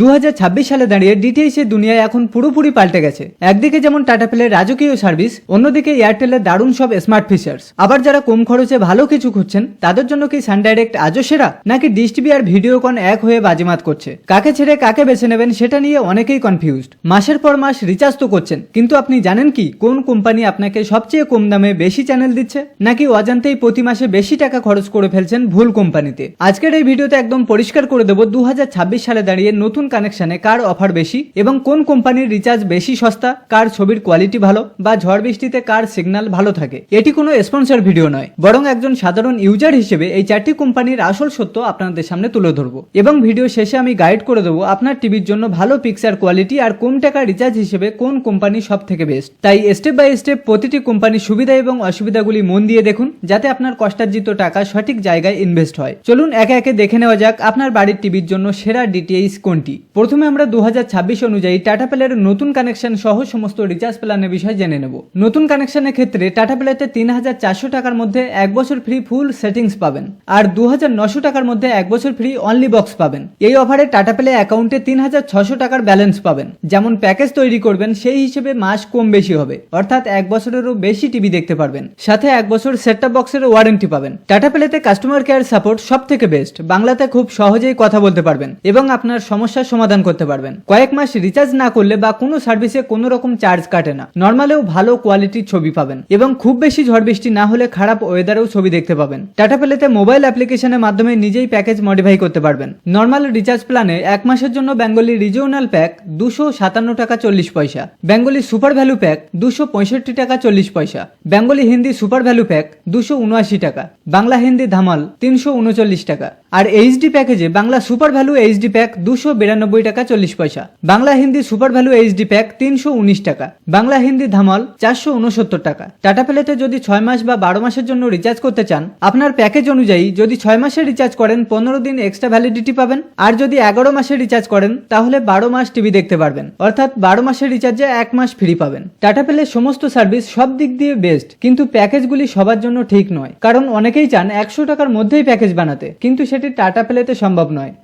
2026 সালে দাঁড়িয়ে ডিটিএইচ এর দুনিয়ায় এখন পুরোপুরি পাল্টে গেছে। একদিকে যেমন টাটা প্লের রাজকীয় সার্ভিস, অন্যদিকে এয়ারটেলের দারুণ সব স্মার্ট ফিচার্স। আবার যারা কম খরচে ভালো কিছু খুঁজছেন তাদের জন্য কি সান ডাইরেক্ট আজও সেরা, নাকি ডিশ টিভি আর ভিডিওকন এক হয়ে বাজিমাত করছে? কাকে ছেড়ে কাকে বেছে নেবেন সেটা নিয়ে অনেকেই কনফিউজড। মাসের পর মাস রিচার্জ তো করছেন, কিন্তু আপনি জানেন কি কোন কোম্পানি আপনাকে সবচেয়ে কম দামে বেশি চ্যানেল দিচ্ছে, নাকি অজান্তেই প্রতি মাসে বেশি টাকা খরচ করে ফেলছেন ভুল কোম্পানিতে? আজকের এই ভিডিওতে একদম পরিষ্কার করে দেবো 2026 সালে দাঁড়িয়ে নতুন কানেকশনে কার অফার বেশি এবং কোন কোম্পানির রিচার্জ বেশি সস্তা, কার ছবির কোয়ালিটি ভালো বা ঝড় বৃষ্টিতে কার সিগন্যাল ভালো থাকে। এটি কোনো স্পন্সর ভিডিও নয়, বরং একজন সাধারণ ইউজার হিসেবে এই চারটি কোম্পানির আসল সত্য আপনাদের সামনে তুলে ধরবো এবং ভিডিও শেষে আমি গাইড করে দেবো আপনার টিভির জন্য ভালো পিকচার কোয়ালিটি আর কম টাকা রিচার্জ হিসেবে কোন কোম্পানি সব থেকে বেস্ট। তাই স্টেপ বাই স্টেপ প্রতিটি কোম্পানির সুবিধা এবং অসুবিধাগুলি মন দিয়ে দেখুন, যাতে আপনার কষ্টার্জিত টাকা সঠিক জায়গায় ইনভেস্ট হয়। চলুন একে একে দেখে নেওয়া যাক আপনার বাড়ির টিভির জন্য সেরা ডিটিএইচ কোনটি। প্রথমে আমরা 2026 অনুযায়ী টাটা প্লের নতুন কানেকশন সহ সমস্ত রিচার্জ প্ল্যানের বিষয়ে জেনে নেব। নতুন কানেকশনের ক্ষেত্রে টাটা প্লেতে 3400 টাকার মধ্যে 1 বছর ফ্রি ফুল সেটিংস পাবেন আর 2900 টাকার মধ্যে 1 বছর ফ্রি অনলি বক্স পাবেন। এই অফারে টাটা প্লে অ্যাকাউন্টে 3600 টাকার ব্যালেন্স পাবেন। যেমন প্যাকেজ তৈরি করবেন সেই হিসেবে মাস কম বেশি হবে, অর্থাৎ 1 বছরেরও বেশি টিভি দেখতে পারবেন। সাথে 1 বছর সেট টপ বক্সের ওয়ারেন্টি পাবেন। টাটা প্লেতে কাস্টমার কেয়ার সাপোর্ট সব থেকে বেস্ট। বাংলাতে খুব সহজেই কথা বলতে পারবেন এবং আপনার সমস্যার সমাধান করতে পারবেন। কয়েক মাস রিচার্জ না করলে বা কোনো সার্ভিসে কোনো রকম চার্জ কাটে না। নর্মালেও ভালো কোয়ালিটির ছবি পাবেন এবং খুব বেশি ঝড় বৃষ্টি না হলে খারাপ ওয়েদারেও ছবি দেখতে পাবেন। টাটা প্লেতে মোবাইল অ্যাপ্লিকেশনের মাধ্যমে নিজেই প্যাকেজ মডিফাই করতে পারবেন। নর্মাল রিচার্জ প্ল্যানে 1 মাসের জন্য বেঙ্গলি রিজিওনাল প্যাক 257 টাকা 40 পয়সা, বেঙ্গলি সুপার ভ্যালু প্যাক 265 টাকা 40 পয়সা, Bengali Hindi super value pack 279 টাকা, বাংলা হিন্দি ধামাল 339 টাকা। আর এইচডি প্যাকেজে Bangla super value HD pack 292 টাকা 40 পয়সা, Bangla Hindi super value HD pack 319 টাকা, বাংলা হিন্দি ধামাল 469 টাকা। টাটা প্লেতে যদি 6 মাস বা 12 মাসের জন্য রিচার্জ করতে চান, আপনার প্যাকেজ অনুযায়ী যদি 6 মাসের রিচার্জ করেন 15 দিন এক্সট্রা ভ্যালিডিটি পাবেন, আর যদি 11 মাসের রিচার্জ করেন তাহলে 12 মাস টিভি দেখতে পারবেন, অর্থাৎ 12 মাসের রিচার্জে 1 মাস ফ্রি পাবেন। টাটা প্লের সমস্ত সার্ভিস সব দিক দিয়ে বেস্ট, কিন্তু প্যাকেজগুলি সবার জন্য ঠিক নয়, কারণ অনেকেই চান 100 টাকার মধ্যেই প্যাকেজ বানাতে, কিন্তু সেটি টাটা প্লেতে সম্ভব নয়।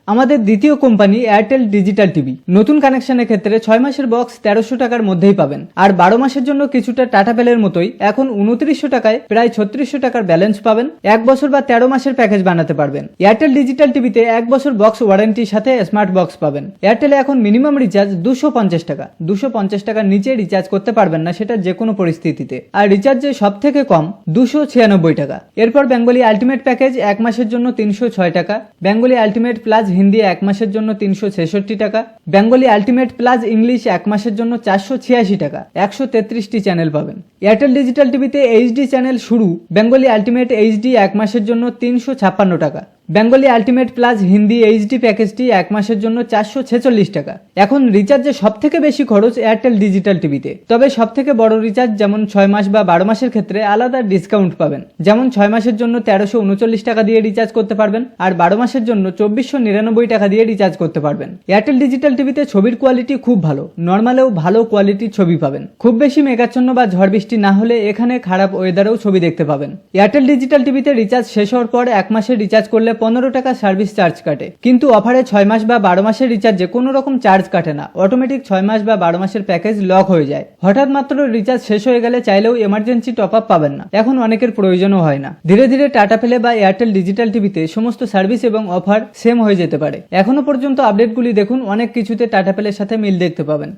আমাদের দ্বিতীয় কোম্পানি এয়ারটেল ডিজিটাল টিভি। নতুন কানেকশনের ক্ষেত্রে 6 মাসের বক্স 1300 টাকার মধ্যেই পাবেন, আর 12 মাসের জন্য কিছুটা টাটা প্লের মতোই এখন 2900 টাকায় প্রায় 3600 টাকার ব্যালেন্স পাবেন। 1 বছর বা 13 মাসের প্যাকেজ বানাতে পারবেন। এয়ারটেল ডিজিটাল টিভিতে 1 বছর বক্স ওয়ারেন্টির সাথে স্মার্ট বক্স পাবেন। এয়ারটেলে এখন মিনিমাম রিচার্জ 250 টাকা। 250 টাকার নিচে রিচার্জ করতে পারবেন না, সেটা যে কোনো পরিস্থিতিতে। আর রিচার্জে সব থেকে কম 296 টাকা। এরপর বেঙ্গলি আলটিমেট প্যাকেজ 1 মাসের জন্য 306 টাকা, বেঙ্গলি আলটিমেট প্লাস হিন্দি 1 মাসের জন্য 366 টাকা, বেঙ্গলি আলটিমেট প্লাস ইংলিশ 1 মাসের জন্য 486 টাকা। 133টি চ্যানেল পাবেন। এয়ারটেল ডিজিটাল টিভিতে এইচডি চ্যানেল শুরু বেঙ্গলি আলটিমেট এইচডি 1 মাসের জন্য 356 টাকা, Bengali ultimate plus Hindi HD প্যাকেজটি 1 মাসের জন্য 446 টাকা। এখন রিচার্জে সব থেকে বেশি খরচ এয়ারটেল ডিজিটাল টিভিতে, তবে সব থেকে বড় রিচার্জ যেমন 6 মাস বা 12 মাসের ক্ষেত্রে আলাদা ডিসকাউন্ট পাবেন। যেমন 6 মাসের জন্য 1339 টাকা দিয়ে রিচার্জ করতে পারবেন, আর 12 মাসের জন্য 2499 টাকা দিয়ে রিচার্জ করতে পারবেন। এয়ারটেল ডিজিটাল টিভিতে ছবির কোয়ালিটি খুব ভালো, নর্মালেও ভালো কোয়ালিটির ছবি পাবেন। খুব বেশি মেঘাচ্ছন্ন বা ঝড় বৃষ্টি না হলে এখানে খারাপ ওয়েদারেও ছবি দেখতে পাবেন। এয়ারটেল ডিজিটাল টিভিতে রিচার্জ শেষ হওয়ার পর 1 মাসের রিচার্জ করলে 15 টাকা সার্ভিস চার্জ কাটে, কিন্তু অফারে 6 মাস বা 12 মাসের রিচার্জে কোনো রকম চার্জ কাটে না। অটোমেটিক 6 মাস বা 12 মাসের প্যাকেজ লক হয়ে যায়। হঠাৎ মাত্র রিচার্জ শেষ হয়ে গেলে চাইলেও এমার্জেন্সি টপ আপ পাবেন না, এখন অনেকের প্রয়োজনও হয় না। ধীরে ধীরে টাটা প্লে বা এয়ারটেল ডিজিটাল টিভিতে সমস্ত সার্ভিস এবং অফার সেম হয়ে যেতে পারে। এখনো পর্যন্ত আপডেটগুলি দেখুন, অনেক কিছুতে টাটা প্লের সাথে মিল দেখতে পাবেন।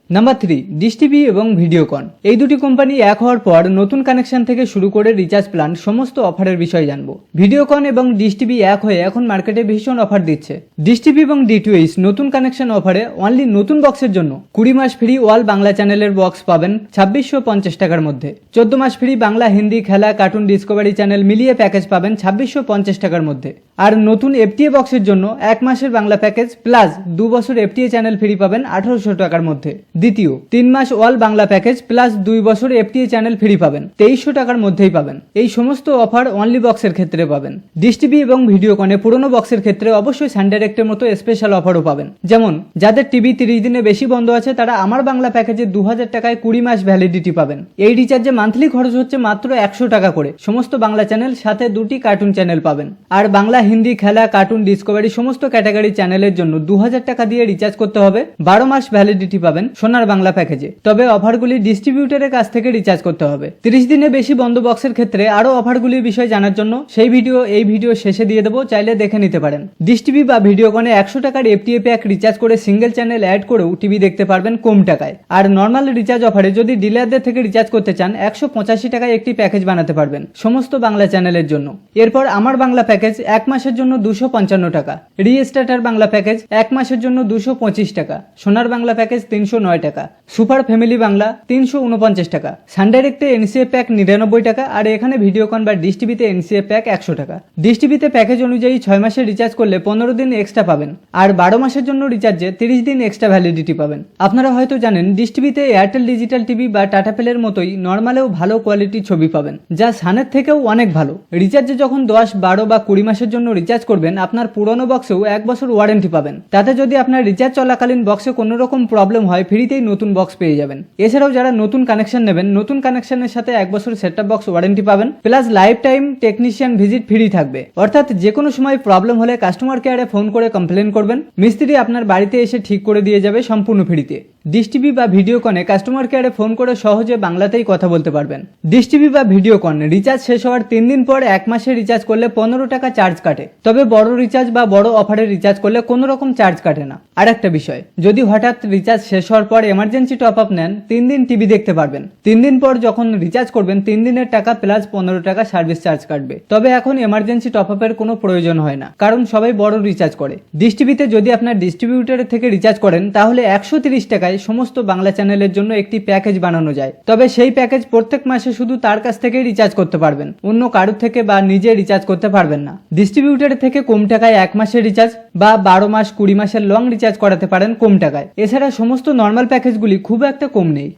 নাম্বার 3, ডিশ টিভি এবং ভিডিওকন। এই দুটি কোম্পানি এক হওয়ার পর নতুন কানেকশন থেকে শুরু করে রিচার্জ প্ল্যান সমস্ত অফারের বিষয় জানবো। ভিডিওকন এবং ডিশ টিভি এক হয়ে এখন মার্কেটে ভীষণ অফার দিচ্ছে। ডিশ টিভি এবং ডিটিএইচ নতুন কানেকশন অফারে অনলি নতুন বক্সের জন্য 20 মাস ফ্রি অল বাংলা চ্যানেলের বক্স পাবেন 2650 টাকার মধ্যে। 14 মাস ফ্রি বাংলা হিন্দি খেলা কার্টুন ডিসকভারি চ্যানেল মিলিয়ে প্যাকেজ পাবেন 2650 টাকার মধ্যে। আর নতুন এফটিএ বক্সের জন্য 1 মাসের বাংলা প্যাকেজ প্লাস 2 বছর এফটিএ চ্যানেল ফ্রি পাবেন 1800 টাকার মধ্যে। দ্বিতীয় 3 মাস অল বাংলা প্যাকেজ প্লাস 2 বছর এফটিএ চ্যানেল ফ্রি পাবেন 2300 টাকার মধ্যেই পাবেন। এই সমস্ত অফার অনলি বক্সের ক্ষেত্রে পাবেন। ডিশ টিভি এবং ভিডিওকনে পুরনো বক্সের ক্ষেত্রে অবশ্যই সান ডাইরেক্টের মতো স্পেশাল অফারও পাবেন। যেমন যাদের টিভি 30 দিনে বেশি বন্ধ আছে তারা আমার বাংলা প্যাকেজে 2000 টাকায় 20 মাস ভ্যালিডিটি পাবেন। এই রিচার্জে মান্থলি খরচ হচ্ছে মাত্র 100 টাকা করে। সমস্ত বাংলা চ্যানেল সাথে 2টি কার্টুন চ্যানেল পাবেন। আর বাংলা হিন্দি, খেলা, কার্টুন, ডিসকভারি সমস্ত ক্যাটাগরি চ্যানেলের জন্য 2000 টাকা দিয়ে রিচার্জ করতে হবে। 12 মাস ভ্যালিডিটি পাবেন সোনার বাংলা প্যাকেজে। তবে অফারগুলি ডিস্ট্রিবিউটরের কাছ থেকে রিচার্জ করতে হবে। 30 দিনে বেশি বন্ধ বক্সের ক্ষেত্রে আরো অফারগুলির বিষয় জানার জন্য সেই ভিডিও এই ভিডিও শেষে দিয়ে দেবো, চাইলে দেখে নিতে পারেন। ডিশ টিভি বা ভিডিওকনে 100 টাকার FTA প্যাক রিচার্জ করে সিঙ্গেল চ্যানেল অ্যাড করেও টিভি দেখতে পারবেন কম টাকায়। আর নর্মাল রিচার্জ অফারে যদি ডিলারদের থেকে রিচার্জ করতে চান 185 টাকায় একটি প্যাকেজ বানাতে পারবেন সমস্ত বাংলা চ্যানেলের জন্য। এরপর আমার বাংলা প্যাকেজ 1 মাসের জন্য 255 টাকা, রিস্টার্টার বাংলা প্যাকেজ 1 মাসের জন্য 225 টাকা, সোনার বাংলা প্যাকেজ 309 টাকা, সুপার ফ্যামিলি বাংলা 349 টাকা, সানডাইরেক্টে NCA প্যাক 99 টাকা, আর এখানে ভিডিওকন বা ডিশ টিভিতে NCA প্যাক 100 টাকা। ডিশ টিভিতে প্যাকেজ অনুযায়ী 6 মাসের রিচার্জ করলে 15 দিন এক্সট্রা পাবেন, আর 12 মাসের জন্য রিচার্জে 30 দিন এক্সট্রা ভ্যালিডিটি পাবেন। আপনারা হয়তো জানেন ডিশ টিভিতে এয়ারটেল ডিজিটাল টিভি বা টাটা প্লের মতোই নর্মালেও ভালো কোয়ালিটির ছবি পাবেন, যা সানের থেকেও অনেক ভালো। রিচার্জে যখন 10, 12 বা 20 মাসের জন্য রিচার্জ করবেন আপনার পুরনো বক্সেও 1 বছর ওয়ারেন্টি পাবেন। তাতে যদি আপনার রিচার্জ চলাকালীন বক্সে কোনো রকম প্রবলেম হয় ফ্রিতেই নতুন বক্স পেয়ে যাবেন। এছাড়াও যারা নতুন কানেকশন নেবেন নতুন কানেকশনের সাথে 1 বছর সেটটপ বক্স ওয়ারেন্টি পাবেন, plus life time technician visit free থাকবে। অর্থাৎ যে কোনো সময় প্রবলেম হলে কাস্টমার কেয়ারে ফোন করে কমপ্লেন করবেন, মিস্ত্রি আপনার বাড়িতে এসে ঠিক করে দিয়ে যাবে সম্পূর্ণ ফ্রিতে। ডিশ টিভি বা ভিডিওকনে কাস্টমার কেয়ারে ফোন করে সহজে বাংলাতেই কথা বলতে পারবেন। ডিশ টিভি বা ভিডিওকন রিচার্জ শেষ হওয়ার 3 দিন পর 1 মাসের রিচার্জ করলে 15 টাকা চার্জ কাটে। তবে বড় রিচার্জ বা বড় অফারের রিচার্জ করলে কোনো রকম চার্জ কাটে না। আর একটা বিষয়, যদি হঠাৎ রিচার্জ শেষ হওয়ার পর এমার্জেন্সি টপ আপ নেন 3 দিন টিভি দেখতে পারবেন। 3 দিন পর যখন রিচার্জ করবেন 3 দিনের টাকা প্লাস 15 টাকা সার্ভিস চার্জ কাটবে। তবে এখন এমার্জেন্সি টপ আপের কোনো প্রয়োজন হয় না, কারণ সবাই বড় রিচার্জ করে। ডিশ টিভিতে যদি আপনার ডিস্ট্রিবিউটরের থেকে রিচার্জ করেন তাহলে 130 টাকায় সমস্ত বাংলা চ্যানেলের জন্য একটি প্যাকেজ বানানো যায়। তবে সেই প্যাকেজ প্রত্যেক মাসে শুধু তার কাছ থেকে রিচার্জ করতে পারবেন, অন্য কারোর থেকে বা নিজে রিচার্জ করতে পারবেন না। ডিস্ট্রিবিউটরের থেকে কম টাকায় 1 মাসের রিচার্জ বা 12 মাস 20 মাসের লং রিচার্জ করাতে পারেন কম টাকায়। এছাড়া সমস্ত নর্মাল প্যাকেজগুলি খুব একটা কম নেই।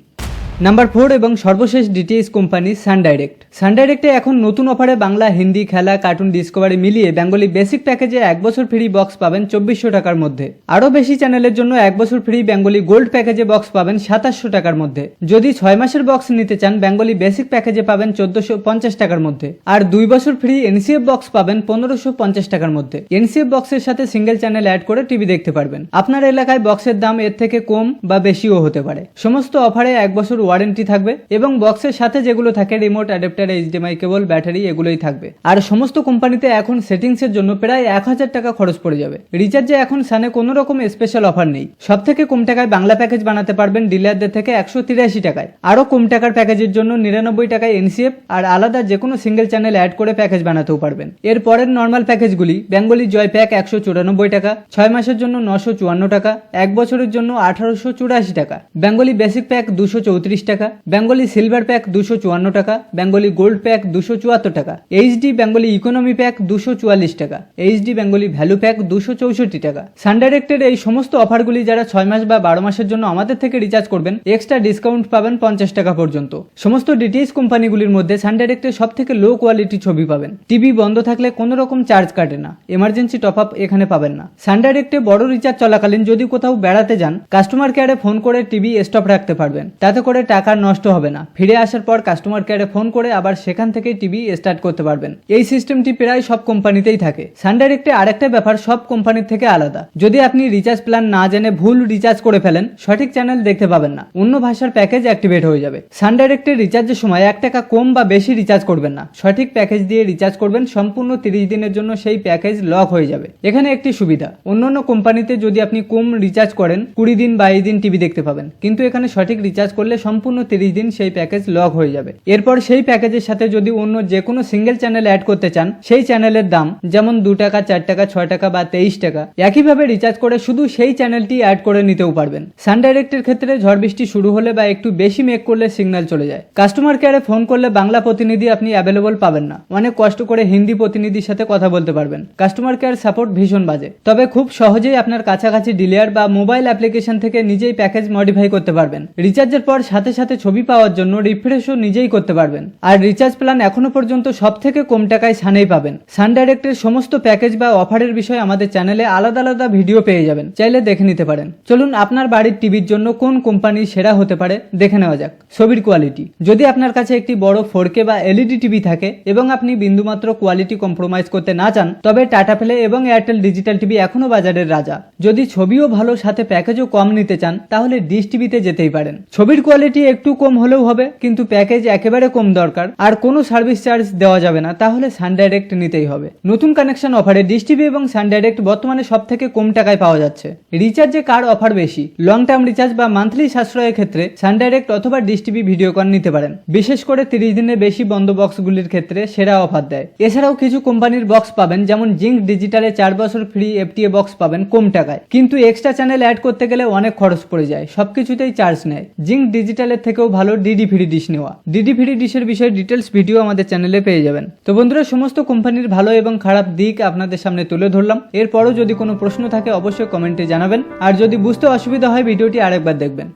নাম্বার 4 এবং সর্বশেষ ডিটিএইচ কোম্পানি সানডাইরেক্ট। সানডাইরেক্টে এখন নতুন অফারে বাংলা, হিন্দি, খেলা, কার্টুন, ডিসকভারি মিলিয়ে বেঙ্গলি বেসিক প্যাকেজে 1 বছর ফ্রি বক্স পাবেন 2400 টাকার মধ্যে। আরও বেশি চ্যানেলের জন্য 1 বছর ফ্রি বেঙ্গলি গোল্ড প্যাকেজে বক্স পাবেন 2700 টাকার মধ্যে। যদি 6 মাসের বক্স নিতে চান বেঙ্গলি বেসিক প্যাকেজে পাবেন 1450 টাকার মধ্যে। আর 2 বছর ফ্রি NCF বক্স পাবেন 1550 টাকার মধ্যে। NCF বক্সের সাথে সিঙ্গেল চ্যানেল অ্যাড করে টিভি দেখতে পারবেন। আপনার এলাকায় বক্সের দাম এর থেকে কম বা বেশিও হতে পারে। সমস্ত অফারে 1 বছর ওয়ারেন্টি থাকবে এবং বক্সের সাথে যেগুলো থাকে রিমোট, অ্যাডাপ্টার, HDMI কেবল, ব্যাটারি এগুলোই থাকবে। আর সমস্ত কোম্পানিতে এখন সেটিংসের জন্য প্রায় 1000 টাকা খরচ পড়ে যাবে। রিচার্জে এখন সানে কোনো রকম স্পেশাল অফার নেই। সব থেকে কম টাকায় বাংলা প্যাকেজ বানাতে পারবেন ডিলারদের থেকে 183 টাকায়। আরও কম টাকার প্যাকেজের জন্য 99 টাকায় NCF আর আলাদা যে কোনো সিঙ্গেল চ্যানেল অ্যাড করে প্যাকেজ বানাতেও পারবেন। এর পরের নর্মাল প্যাকেজগুলি বেঙ্গলি জয় প্যাক 194 টাকা, 6 মাসের জন্য 954 টাকা, 1 বছরের জন্য 1884 টাকা, বেঙ্গলি বেসিক প্যাক 234 টাকা, বেঙ্গলি সিলভার প্যাক 254 টাকা, বেঙ্গলি গোল্ড প্যাক 274 টাকা, HD বেঙ্গলি ইকোনমি প্যাক 244 টাকা, HD বেঙ্গলি ভ্যালু প্যাক 264 টাকা। সানডাইরেক্টের এই সমস্ত অফারগুলি যারা 6 মাস বা 12 মাসের জন্য আমাদের থেকে রিচার্জ করবেন এক্সট্রা ডিসকাউন্ট পাবেন 50 টাকা পর্যন্ত। সমস্ত ডিটিএইচ কোম্পানিগুলির মধ্যে সানডাইরেক্টের সব থেকে লো কোয়ালিটি ছবি পাবেন। টিভি বন্ধ থাকলে কোনো রকম চার্জ কাটে না, এমার্জেন্সি টপ আপ এখানে পাবেন না। সানডাইরেক্টে বড় রিচার্জ চলাকালীন যদি কোথাও বেড়াতে যান কাস্টমার কেয়ারে ফোন করে টিভি স্টপ রাখতে পারবেন, তাতে করে টাকা নষ্ট হবে না। ফিরে আসার পর কাস্টমার কেয়ারে ফোন করে আবার সেখান থেকে টিভি স্টার্ট করতে পারবেন। এই সিস্টেমটি প্রায় সব কোম্পানিতেই থাকে। সানডাইরেক্টে আরেকটা ব্যাপার সব কোম্পানির থেকে আলাদা। যদি আপনি রিচার্জ প্ল্যান না জেনে ভুল রিচার্জ করে ফেলেন সঠিক চ্যানেল দেখতে পাবেন না, অন্য ভাষার প্যাকেজ অ্যাক্টিভেট হয়ে যাবে। সানডাইরেক্টের রিচার্জের সময় 1 টাকা কম বা বেশি রিচার্জ করবেন না, সঠিক প্যাকেজ দিয়ে রিচার্জ করবেন। সম্পূর্ণ 30 দিনের জন্য সেই প্যাকেজ লক হয়ে যাবে। এখানে একটি সুবিধা, অন্যান্য কোম্পানিতে যদি আপনি কম রিচার্জ করেন 20 দিন 22 দিন টিভি দেখতে পাবেন, কিন্তু এখানে সঠিক রিচার্জ করলে সম্পূর্ণ 30 দিন সেই প্যাকেজ লক হয়ে যাবে। এরপর সেই প্যাকেজের সাথে যদি অন্য যে কোনো সিঙ্গেল চ্যানেল অ্যাড করতে চান সেই চ্যানেলের দাম যেমন 2 টাকা, 4 টাকা, 6 টাকা বা 23 টাকা একইভাবে রিচার্জ করে শুধু সেই চ্যানেলটি অ্যাড করে নিতেও পারবেন। সানডাইরেক্টের ক্ষেত্রে ঝড় বৃষ্টি শুরু হলে বা একটু বেশি মেঘ করলে সিগন্যাল চলে যায়। কাস্টমার কেয়ারে ফোন করলে বাংলা প্রতিনিধি আপনি অ্যাভেলেবল পাবেন না, অনেক কষ্ট করে হিন্দি প্রতিনিধির সাথে কথা বলতে পারবেন। কাস্টমার কেয়ার সাপোর্ট ভীষণ বাজে। তবে খুব সহজেই আপনার কাছাকাছি ডিলার বা মোবাইল অ্যাপ্লিকেশন থেকে নিজেই প্যাকেজ মডিফাই করতে পারবেন। রিচার্জের পর 7 সাথে সাথে ছবি পাওয়ার জন্য রিফ্রেশও নিজেই করতে পারবেন। আর রিচার্জ প্ল্যান এখনো পর্যন্ত সব থেকে কম টাকায় সানেই পাবেন। সান ডাইরেক্টের সমস্ত প্যাকেজ বা অফারের বিষয়ে আমাদের চ্যানেলে আলাদা আলাদা ভিডিও পেয়ে যাবেন, চাইলে দেখে নিতে পারেন। চলুন আপনার বাড়ির টিভির জন্য কোন কোম্পানি সেরা হতে পারে দেখে নেওয়া যাক। ছবির কোয়ালিটি। যদি আপনার কাছে একটি বড় 4K বা এলইডি টিভি থাকে এবং আপনি বিন্দুমাত্র কোয়ালিটি কম্প্রোমাইজ করতে না চান, তবে টাটা প্লে এবং এয়ারটেল ডিজিটাল টিভি এখনো বাজারের রাজা। যদি ছবিও ভালো সাথে প্যাকেজও কম নিতে চান, তাহলে ডিশ টিভিতে যেতেই পারেন। ছবির কোয়ালিটি একটু কম হলেও হবে, কিন্তু প্যাকেজ একেবারে কম দরকার আর কোনো সার্ভিস চার্জ দেওয়া যাবে না, তাহলে সান ডাইরেক্ট নিতেই হবে। নতুন কানেকশন অফারে ডিশ টিভি এবং সান ডাইরেক্ট বর্তমানে সব থেকে কম টাকায় পাওয়া যাচ্ছে। রিচার্জে কার অফার বেশি? লং টার্ম রিচার্জ বা মান্থলি সাশ্রয়ের ক্ষেত্রে সান ডাইরেক্ট অথবা ডিশ টিভি ভিডিওকন নিতে পারেন। বিশেষ করে 30 দিনের বেশি বন্ধ বক্সগুলির ক্ষেত্রে সেরা অফার দেয়। এছাড়াও কিছু কোম্পানির বক্স পাবেন, যেমন জিঙ্ক ডিজিটালে 4 বছর ফ্রি FTA বক্স পাবেন কম টাকায়, কিন্তু এক্সট্রা চ্যানেল অ্যাড করতে গেলে অনেক খরচ পড়ে যায়, সবকিছুতেই চার্জ নেয়। জিঙ্ক ডিজিটালের থেকেও ভালো ডিডি ফ্রি ডিশ নেওয়া। ডিডি ফ্রি ডিশের বিষয়ে ডিটেলস ভিডিও আমাদের চ্যানেলে পেয়ে যাবেন। তো বন্ধুরা, সমস্ত কোম্পানির ভালো এবং খারাপ দিক আপনাদের সামনে তুলে ধরলাম। এরপরও যদি কোনো প্রশ্ন থাকে অবশ্যই কমেন্টে জানাবেন, আর যদি বুঝতে অসুবিধা হয় ভিডিওটি আরেকবার দেখবেন।